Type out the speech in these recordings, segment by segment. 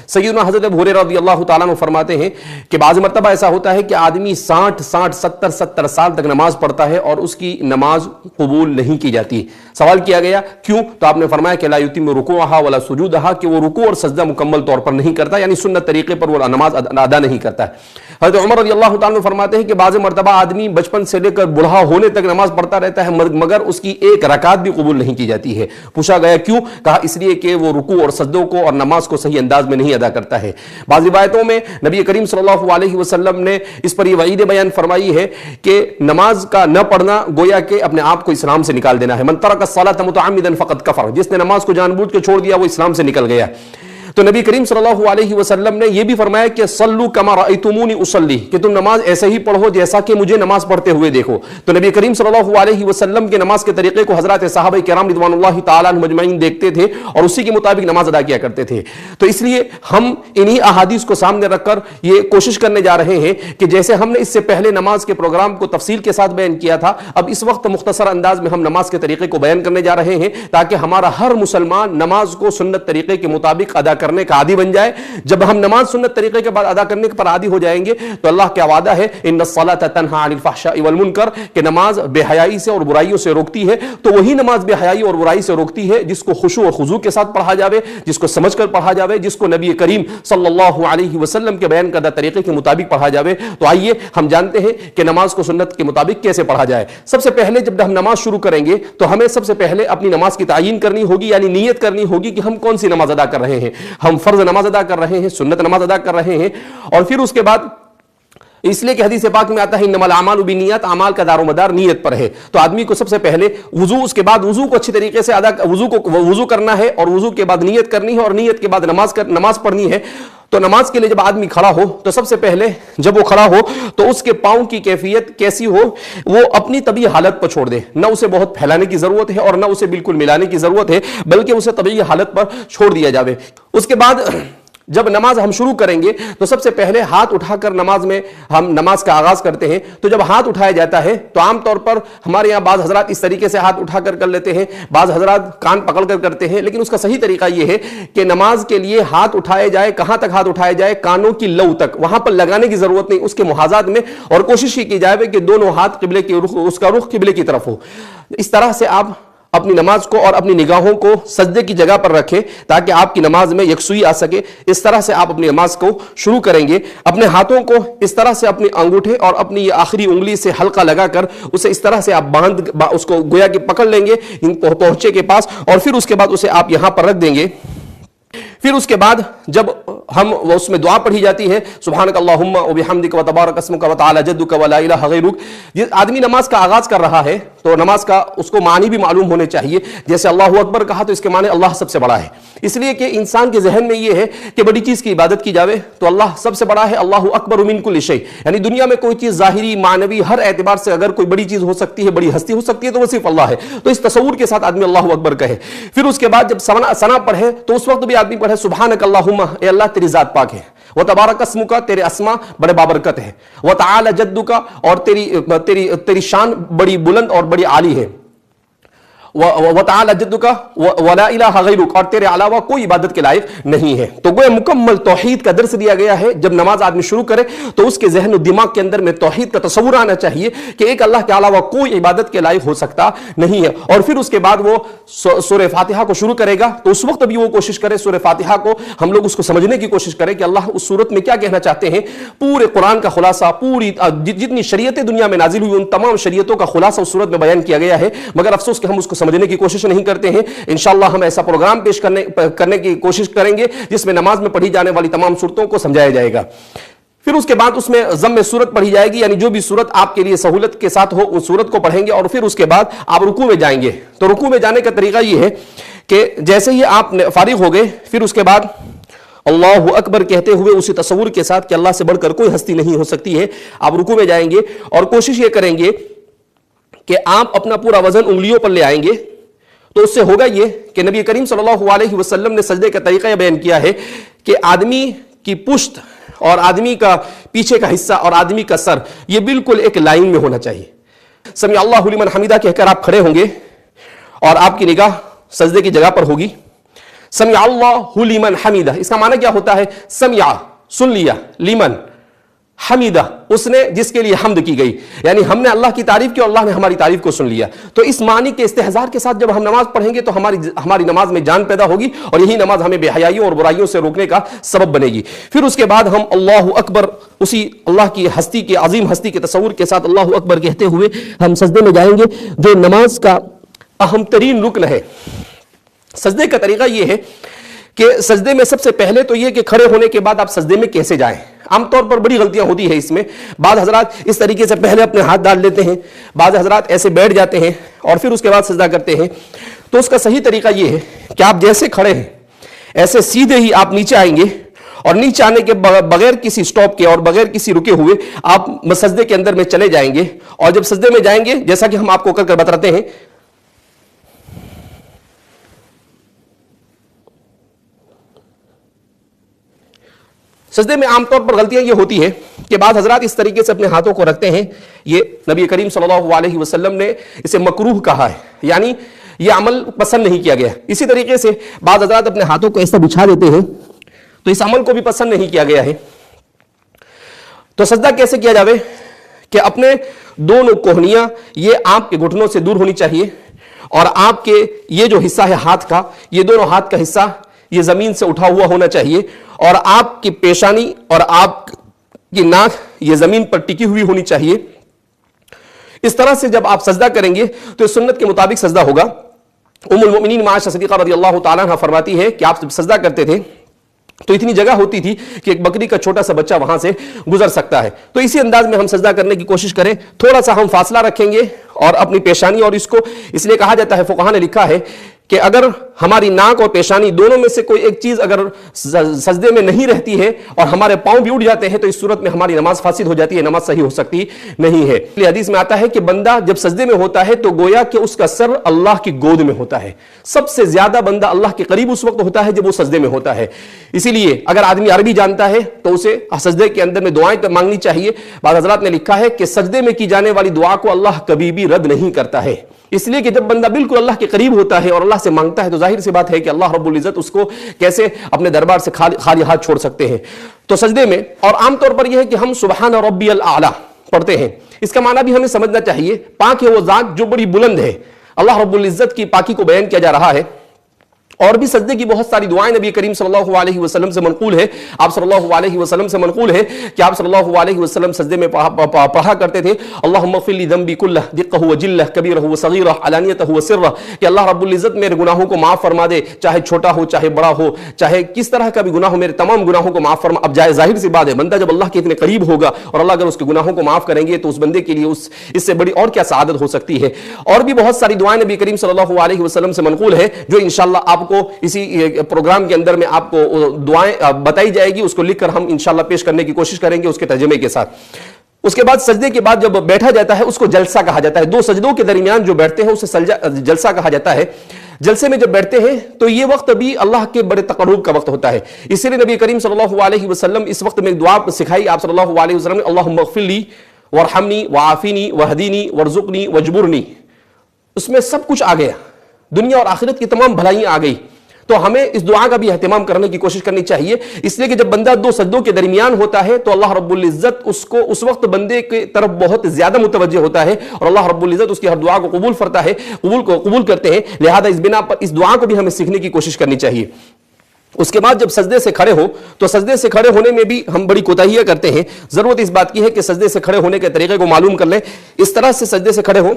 سیدنا حضرت ابو ہریرہ رضی اللہ تعالیٰ عنہ فرماتے ہیں کہ بعض مرتبہ ایسا ہوتا ہے کہ آدمی 60 سال تک نماز پڑھتا ہے اور اس کی نماز قبول نہیں کی جاتی. سوال کیا گیا کیوں؟ تو آپ نے فرمایا کہ لا یتم رکوعہا ولا سجودہا، کہ وہ رکوع اور سجدہ مکمل طور پر نہیں کرتا، یعنی سنت طریقے پر وہ نماز ادا نہیں کرتا ہے. حضرت عمر رضی اللہ تعالیٰ عنہ فرماتے ہیں کہ بعض مرتبہ آدمی بچپن سے لے کر بوڑھا ہونے تک نماز پڑھتا رہتا ہے مگر اس کی ایک رکعت بھی قبول نہیں کی جاتی ہے. پوچھا گیا کیوں؟ کہا اس لیے کہ وہ رکوع اور سجدوں کو اور نماز کو صحیح انداز میں نہیں ادا کرتا ہے. بعض روایتوں میں نبی کریم صلی اللہ علیہ وسلم نے اس پر یہ وعید بیان فرمائی ہے کہ نماز کا نہ پڑھنا گویا کہ اپنے آپ کو اسلام سے نکال دینا ہے. من ترک الصلاۃ متعمدا فقد کفر، جس نے نماز کو جان بوجھ کے چھوڑ دیا وہ اسلام سے نکل گیا. تو نبی کریم صلی اللہ علیہ وسلم نے یہ بھی فرمایا کہ صلو کما رأیتمونی اصلی، کہ تم نماز ایسے ہی پڑھو جیسا کہ مجھے نماز پڑھتے ہوئے دیکھو. تو نبی کریم صلی اللہ علیہ وسلم کے نماز کے طریقے کو حضرات صحابہ کرام رضوان اللہ تعالیٰ عنہم اجمعین دیکھتے تھے اور اسی کے مطابق نماز ادا کیا کرتے تھے. تو اس لیے ہم انہی احادیث کو سامنے رکھ کر یہ کوشش کرنے جا رہے ہیں کہ جیسے ہم نے اس سے پہلے نماز کے پروگرام کو تفصیل کے ساتھ بیان کیا تھا، اب اس وقت مختصر انداز میں ہم نماز کے طریقے کو بیان کرنے جا رہے ہیں تاکہ ہمارا ہر مسلمان نماز کو سنت طریقے کے مطابق ادا کرنے کا عادی بن جائے. جب ہم نماز سنت طریقے کے بعد ادا کرنے پر عادی ہو جائیں گے تو اللہ کا وعدہ ہے ان الصلاۃ تنہی عن الفحشاء والمنکر، کہ نماز بے حیائی سے اور برائیوں سے روکتی ہے. تو وہی نماز بے حیائی اور برائی سے روکتی ہے جس کو خشوع اور خضوع کے ساتھ پڑھا جاوے، جس کو سمجھ کر پڑھا جاوے، جس کو نبی کریم صلی اللہ علیہ وسلم کے بیان کردہ طریقے کے مطابق پڑھا جاوے. تو آئیے ہم جانتے ہیں کہ نماز کو سنت کے مطابق کیسے پڑھا جائے. سب سے پہلے جب ہم نماز شروع کریں گے تو ہمیں سب سے پہلے اپنی نماز کی تعیین کرنی ہوگی، یعنی نیت کرنی ہوگی کہ ہم کون سی نماز ادا کر رہے ہیں. ہم فرض نماز ادا کر رہے ہیں، سنت نماز ادا کر رہے ہیں. اور پھر اس کے بعد اس لیے کہ حدیث پاک میں آتا ہے انما الاعمال بالنیات، اعمال کا دار و مدار نیت پر ہے. تو آدمی کو سب سے پہلے وضو، اس کے بعد وضو کو اچھی طریقے سے وضو کرنا ہے اور وضو کے بعد نیت کرنی ہے اور نیت کے بعد نماز پڑھنی ہے. تو نماز کے لیے جب آدمی کھڑا ہو تو سب سے پہلے جب وہ کھڑا ہو تو اس کے پاؤں کی کیفیت کیسی ہو، وہ اپنی طبیعی حالت پر چھوڑ دے. نہ اسے بہت پھیلانے کی ضرورت ہے اور نہ اسے بالکل ملانے کی ضرورت ہے، بلکہ اسے طبیعی حالت پر چھوڑ دیا جاوے. اس کے بعد جب نماز ہم شروع کریں گے تو سب سے پہلے ہاتھ اٹھا کر ہم نماز کا آغاز کرتے ہیں. تو جب ہاتھ اٹھایا جاتا ہے تو عام طور پر ہمارے یہاں بعض حضرات اس طریقے سے ہاتھ اٹھا کر لیتے ہیں، بعض حضرات کان پکڑ کر کرتے ہیں. لیکن اس کا صحیح طریقہ یہ ہے کہ نماز کے لیے ہاتھ اٹھائے جائے. کہاں تک ہاتھ اٹھائے جائے؟ کانوں کی لو تک. وہاں پر لگانے کی ضرورت نہیں، اس کے محاذات میں. اور کوشش کی جائے کہ دونوں ہاتھ قبلے کی اس کا رخ قبلے کی طرف ہو. اس طرح سے آپ اپنی نماز کو اور اپنی نگاہوں کو سجدے کی جگہ پر رکھیں تاکہ آپ کی نماز میں یکسوئی آ سکے. اس طرح سے آپ اپنی نماز کو شروع کریں گے. اپنے ہاتھوں کو اس طرح سے اپنے انگوٹھے اور اپنی آخری انگلی سے حلقہ لگا کر اسے اس طرح سے آپ اس کو گویا کہ پکڑ لیں گے پہنچے کے پاس، اور پھر اس کے بعد اسے آپ یہاں پر رکھ دیں گے. پھر اس کے بعد جب ہم اس میں دعا پڑھی جاتی ہے سبحانک اللہم وبحمدک وتبارک اسمک وتعالی جدک ولا الہ غیرک. جس آدمی نماز کا آغاز کر رہا ہے تو نماز کا اس کو معنی بھی معلوم ہونے چاہیے. جیسے اللہ اکبر کہا تو اس کے معنی اللہ سب سے بڑا ہے. اس لیے کہ انسان کے ذہن میں یہ ہے کہ بڑی چیز کی عبادت کی جاوے تو اللہ سب سے بڑا ہے. اللہ اکبر من کل شیء، یعنی دنیا میں کوئی چیز ظاہری معنوی ہر اعتبار سے اگر کوئی بڑی چیز ہو سکتی ہے، بڑی ہستی ہو سکتی ہے تو وہ صرف اللہ ہے. تو اس تصور کے ساتھ آدمی اللہ اکبر کہے. پھر اس کے بعد جب ثنا پڑھے تو اس وقت بھی آدمی پڑھے سبحانک اللہم، اے اللہ تیری ذات پاک ہے. وتبارک اسمک، تیرے اسما بڑے بابرکت ہے. وتعالی جدک، اور تیری شان بڑی بلند اور بڑی عالی ہے. وتعالی جدک ولا الہ غیرک، اور تیرے علاوہ کوئی عبادت کے لائق نہیں ہے. تو گویا مکمل توحید کا درس دیا گیا ہے. جب نماز آدمی شروع کرے تو اس کے ذہن و دماغ کے اندر میں توحید کا تصور آنا چاہیے کہ ایک اللہ کے علاوہ کوئی عبادت کے لائق ہو سکتا نہیں ہے. اور پھر اس کے بعد وہ سورہ فاتحہ کو شروع کرے گا تو اس وقت بھی وہ کوشش کرے سورہ فاتحہ کو ہم لوگ اس کو سمجھنے کی کوشش کریں کہ اللہ اس صورت میں کیا کہنا چاہتے ہیں. پورے قرآن کا خلاصہ، پوری جتنی شریعتیں دنیا میں نازل ہوئی ان تمام شریعتوں کا خلاصہ اس صورت میں بیان کیا گیا ہے. مگر افسوس کہ ہم اس کو سمجھنے کی کوشش نہیں کرتے ہیں. انشاءاللہ ہم ایسا پروگرام پیش کرنے کی کوشش کریں گے جس میں نماز میں پڑھی جانے والی تمام صورتوں کو سمجھایا جائے گا. پھر اس کے بعد اس میں ضم صورت پڑھی جائے گی، یعنی جو بھی صورت آپ کے لیے سہولت کے ساتھ ہو اس صورت کو پڑھیں گے. اور پھر اس کے بعد آپ رکوع میں جائیں گے. تو رکوع میں جانے کا طریقہ یہ ہے کہ جیسے ہی آپ فارغ ہو گئے پھر اس کے بعد اللہ اکبر کہتے ہوئے اسی تصور کے ساتھ کہ اللہ سے بڑھ کر کوئی ہستی نہیں ہو سکتی ہے، آپ رکوع میں جائیں گے اور کوشش یہ کریں گے کہ آپ اپنا پورا وزن انگلیوں پر لے آئیں گے. تو اس سے ہوگا یہ کہ نبی کریم صلی اللہ علیہ وسلم نے سجدے کا طریقہ یہ بیان کیا ہے کہ آدمی کی پشت اور آدمی کا پیچھے کا حصہ اور آدمی کا سر یہ بالکل ایک لائن میں ہونا چاہیے. سمع اللہ لمن حمیدہ کہہ کر آپ کھڑے ہوں گے اور آپ کی نگاہ سجدے کی جگہ پر ہوگی. समिअ अल्लाहु लिमन हमीदा, इसका माना क्या होता है? समिअ सुन लिया, लिमन हमीदा उसने जिसके लिए हम्द की गई, यानी हमने अल्लाह की तारीफ की और अल्लाह ने हमारी तारीफ को सुन लिया। तो इस मानी के इस्तेहजार के साथ जब हम नमाज पढ़ेंगे तो हमारी नमाज में जान पैदा होगी और यही नमाज हमें बेहयाइयों और बुराइयों से रोकने का सबब बनेगी। फिर उसके बाद हम अल्लाहु अकबर, उसी अल्लाह की हस्ती के, अजीम हस्ती के तसव्वुर के साथ अल्लाहु अकबर कहते हुए हम सजदे में जाएंगे, जो नमाज का अहम तरीन रुकन है। सजदे का तरीका यह है कि सजदे में सबसे पहले तो यह कि खड़े होने के बाद आप सजदे में कैसे जाएं। आमतौर पर बड़ी गलतियां होती है इसमें। बाद हजरात इस तरीके से पहले अपने हाथ डाल लेते हैं, बाद हजरात ऐसे बैठ जाते हैं और फिर उसके बाद सजदा करते हैं। तो उसका सही तरीका यह है कि आप जैसे खड़े हैं ऐसे सीधे ही आप नीचे आएंगे और नीचे आने के बगैर किसी स्टॉप के और बगैर किसी रुके हुए आप सजदे के अंदर में चले जाएंगे। और जब सजदे में जाएंगे, जैसा कि हम आपको कर बताते हैं, सजदे में आमतौर पर गलतियां ये होती है कि बाद हजरात इस तरीके से अपने हाथों को रखते हैं। ये नबी करीम सल्लल्लाहु अलैहि वसल्लम ने इसे मकरूह कहा है, यानी ये अमल पसंद नहीं किया गया। इसी तरीके से बाद हजरात अपने हाथों को ऐसा बिछा देते हैं, तो इस अमल को भी पसंद नहीं किया गया है। तो सजदा कैसे किया जावे कि अपने दोनों कोहनियां ये आपके घुटनों से दूर होनी चाहिए और आपके ये जो हिस्सा है हाथ का, ये दोनों हाथ का हिस्सा ये जमीन से उठा हुआ होना चाहिए और आपकी पेशानी और आपकी नाक ये जमीन पर टिकी हुई होनी चाहिए। इस तरह से जब आप सजदा करेंगे तो सुन्नत के मुताबिक सजदा होगा। उम्मुल मोमिनीन आयशा सिद्दीक़ा रज़ियल्लाहु ताला अन्हा फरमाती है कि आप जब सजदा करते थे तो इतनी जगह होती थी कि एक बकरी का छोटा सा बच्चा वहां से गुजर सकता है। तो इसी अंदाज में हम सजदा करने की कोशिश करें। थोड़ा सा हम फासला रखेंगे और अपनी पेशानी, और इसको इसलिए कहा जाता है, फुक़हा ने लिखा है कि अगर हमारी नाक और पेशानी दोनों में से कोई एक चीज अगर सजदे में नहीं रहती है और हमारे पांव भी उठ जाते हैं तो इस सूरत में हमारी नमाज फासिद हो जाती है, नमाज सही हो सकती नहीं है। इसलिए हदीस में आता है कि बंदा जब सजदे में होता है तो गोया कि उसका सर अल्लाह की गोद में होता है। सबसे ज्यादा बंदा अल्लाह के करीब उस वक्त होता है जब वो सजदे में होता है। इसीलिए अगर आदमी अरबी जानता है तो उसे सजदे के अंदर में दुआएं मांगनी चाहिए। बाद हज़रात ने लिखा है कि सजदे में की जाने वाली दुआ को अल्लाह कभी भी रद्द नहीं करता है, इसलिए कि जब बंदा बिल्कुल अल्लाह के करीब होता है और अल्लाह से मांगता है तो जाहिर सी बात है कि अल्लाह रब्बुल इज्जत उसको कैसे अपने दरबार से खाली हाथ छोड़ सकते हैं। तो सजदे में, और आमतौर पर यह है कि हम सुबहान रब्बियल आला पढ़ते हैं, इसका माना भी हमें समझना चाहिए, पाक है वो जात जो बड़ी बुलंद है। अल्लाह रब्बुल इज्जत की पाकी को बयान किया जा रहा है। और भी सजदे की बहुत सारी दुआएं नबी करीम सल्लल्लाहु अलैहि वसल्लम से मनकूल है। आप सल्लल्लाहु अलैहि वसल्लम से मनकूल है कि आप सल्लल्लाहु अलैहि वसल्लम सजदे में पढ़ा करते थे, अल्लाहुम्मा फ़िर ली ज़ंबी कुल्लह दिक्कहु व जिल्लह कबीरहु व सगीरह अलानियतहु व सिर्रह, कि अल्लाह रब्बुल इज्जत मेरे गुनाहों को माफ फरमा दे, चाहे छोटा हो चाहे बड़ा हो, चाहे किस तरह का भी गुनाह हो, मेरे तमाम गुनाहों को माफ फरमा। अब जाहिर सी बात है, बंदा जब अल्लाह के इतने करीब होगा और अल्लाह अगर उसके गुनाहों को माफ करेंगे तो उस बंदे के लिए इससे बड़ी और क्या सआदत हो सकती है। और भी बहुत सारी दुआएं नबी करीम सल्लल्लाहु अलैहि वसल्लम से मनकूल है जो इंशाअल्लाह आपको इसी प्रोग्राम के अंदर में आपको दुआएं बताई जाएगी, उसको लिखकर हम इंशाअल्लाह पेश करने की कोशिश करेंगे उसके तर्जुमे के साथ। उसके बाद सजदे के बाद जब बैठा जाता है उसको जलसा कहा जाता है। दो सजदों के दरमियान जो बैठते हैं उसे जलसा कहा जाता है। जलसे में जब बैठते हैं तो ये वक्त भी अल्लाह के बड़े तकर्रुब का वक्त होता है। इसीलिए नबी करीम सल्लल्लाहु अलैहि वसल्लम इस वक्त में एक दुआ सिखाई आप सल्लल्लाहु अलैहि वसल्लम ने, अल्लाहुम्मा इग़फिर ली वरहमनी वआफिनी वहदीनी वरज़ुक़नी वजबुरनी। उसमें सब कुछ आ गया, दुनिया और आखिरत की तमाम भलाइयां आ गई। तो हमें इस दुआ का भी एहतिमाम करने की कोशिश करनी चाहिए, इसलिए कि जब बंदा दो सजदों के दरमियान होता है तो अल्लाह रब्बुल इज्जत उसको उस वक्त बंदे की तरफ बहुत ज्यादा मुतवज्जह होता है और अल्लाह रब्बुल इज्जत उसकी हर दुआ को कबूल करते हैं। लिहाजा इस बिना पर इस दुआ को भी हमें सीखने की कोशिश करनी चाहिए। उसके बाद जब सजदे से खड़े हो तो सजदे से खड़े होने में भी हम बड़ी कोताहियां करते हैं। जरूरत इस बात की है कि सजदे से खड़े होने के तरीके को मालूम कर लें। इस तरह से सजदे से खड़े हो।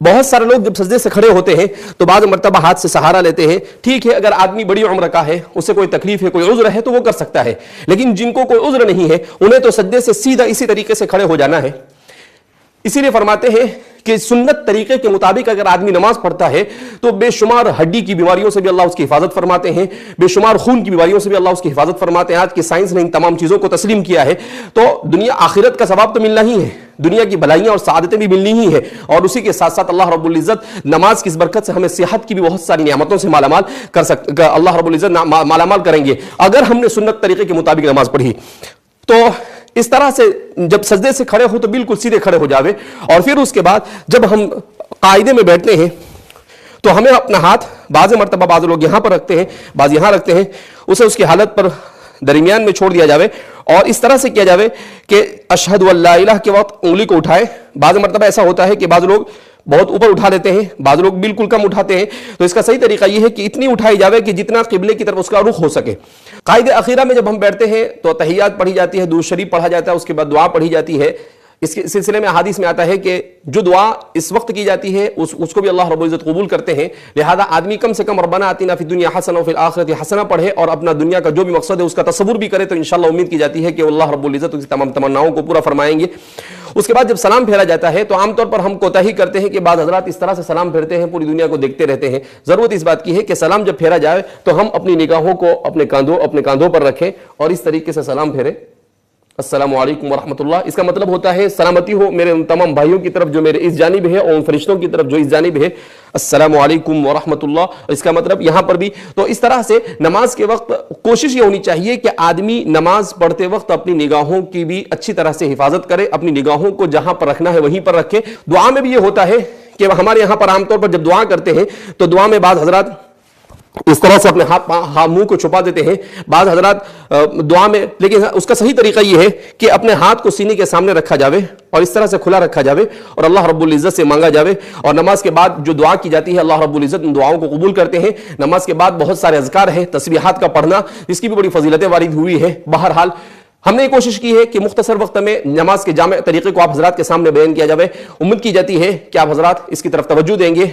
बहुत सारे लोग जब सजदे से खड़े होते हैं तो बाद मर्तबा हाथ से सहारा लेते हैं। ठीक है, अगर आदमी बड़ी उम्र का है, उसे कोई तकलीफ है, कोई उज़्र है तो वो कर सकता है, लेकिन जिनको कोई उज़्र नहीं है उन्हें तो सजदे से सीधा इसी तरीके से खड़े हो जाना है। इसीलिए फरमाते हैं कि सुन्नत तरीके के मुताबिक अगर आदमी नमाज पढ़ता है तो बेशुमार हड्डी की बीमारियों से भी अल्लाह उसकी हिफाजत फरमाते हैं, बेशुमार खून की बीमारियों से भी अल्लाह उसकी हिफाजत फरमाते हैं। आज की साइंस ने इन तमाम चीज़ों को तस्लीम किया है। तो दुनिया आखिरत का सवाब तो मिलना ही है, दुनिया की भलाइयां और सआदतें भी मिलनी ही है, और उसी के साथ साथ अल्लाह रब्बुल इज्जत नमाज की इस बरकत से हमें सेहत की भी बहुत सारी नियामतों से मालामाल कर सकते, अल्लाह रब्बुल इज्जत मालामाल करेंगे अगर हमने सुन्नत तरीके के मुताबिक नमाज पढ़ी। तो इस तरह से जब सजदे से खड़े हो तो बिल्कुल सीधे खड़े हो जावे। और फिर उसके बाद जब हम कायदे में बैठते हैं تو हमें अपना हाथ बाज़ मरतबा बाज़ लोग यहाँ पर रखते हैं, बाज़ यहाँ रखते हैं, उसे उसकी हालत पर दरमियान में छोड़ दिया जावे और इस तरह से किया जावे कि अशहदु अल्ला इलाहा के वक्त उंगली को उठाए। बाज़ मरतबा ऐसा होता है कि बाज़ लोग बहुत ऊपर उठा लेते हैं, बाज़ लोग बिल्कुल कम उठाते हैं। तो इसका सही तरीका यह है कि इतनी उठाई जावे कि जितना क़िबले की तरफ उसका रुख हो सके। क़ाइदे अखीरा में जब हम बैठते हैं तो तहियात पढ़ी जाती है, दुरूद शरीफ पढ़ा जाता है, उसके बाद दुआ पढ़ी जाती है। इसके सिलसिले में हदीस में आता है कि जो दुआ इस वक्त की जाती है उसको भी अल्लाह रब्बुल इज़्ज़त कबूल करते हैं। लिहाजा आदमी कम से कम रब्बना आतिना फिद दुनिया हसना व फिल आखिरति हसना पढ़े और अपना दुनिया का जो भी मकसद है उसका तसव्वुर भी करे, तो इंशाअल्लाह उम्मीद की जाती है कि अल्लाह रब्बुल इज़्ज़त उसकी तमाम तमन्नाओं को पूरा फरमाएंगे। उसके बाद जब सलाम फेरा जाता है तो आमतौर पर हम कोताही करते हैं कि बाद हजरात इस तरह से सलाम फेरते हैं, पूरी दुनिया को देखते रहते हैं। जरूरत इस बात की है कि सलाम जब फेरा जाए तो हम अपनी निगाहों को अपने कांधों पर रखें और इस तरीके से सलाम फेरे, अस्सलामु अलैकुम व रहमतुल्लाह। इसका मतलब होता है सलामती हो मेरे उन तमाम भाइयों की तरफ जो मेरे इस जानिब है और उन फरिश्तों की तरफ जो इस जानिब है, अस्सलामु अलैकुम व रहमतुल्लाह। इसका मतलब यहां पर भी तो इस तरह से नमाज के वक्त कोशिश ये होनी चाहिए कि आदमी नमाज पढ़ते वक्त अपनी निगाहों की भी अच्छी तरह से हिफाजत करे, अपनी निगाहों को जहां पर रखना है वहीं पर रखे। दुआ में भी ये होता है कि हमारे यहां पर आमतौर पर जब दुआ करते हैं तो दुआ में बाद हजरात इस तरह से अपने हाथ मुंह को छुपा देते हैं बाज़ हजरात दुआ में, लेकिन उसका सही तरीका यह है कि अपने हाथ को सीने के सामने रखा जावे और इस तरह से खुला रखा जावे और अल्लाह रब्बुल इज़्ज़त से मांगा जावे। और नमाज के बाद जो दुआ की जाती है अल्लाह रब्बुल इज़्ज़त उन दुआओं को कबूल करते हैं। नमाज के बाद बहुत सारे अज़कार है, तस्बीहात का पढ़ना, इसकी भी बड़ी फजीलतें वारिद हुई है। बहरहाल हमने ये कोशिश की है कि मुख्तसर वक्त में नमाज के जामे तरीके को आप हजरात के सामने बयान किया जावे। उम्मीद की जाती है कि आप हजरात इसकी तरफ तवज्जो देंगे।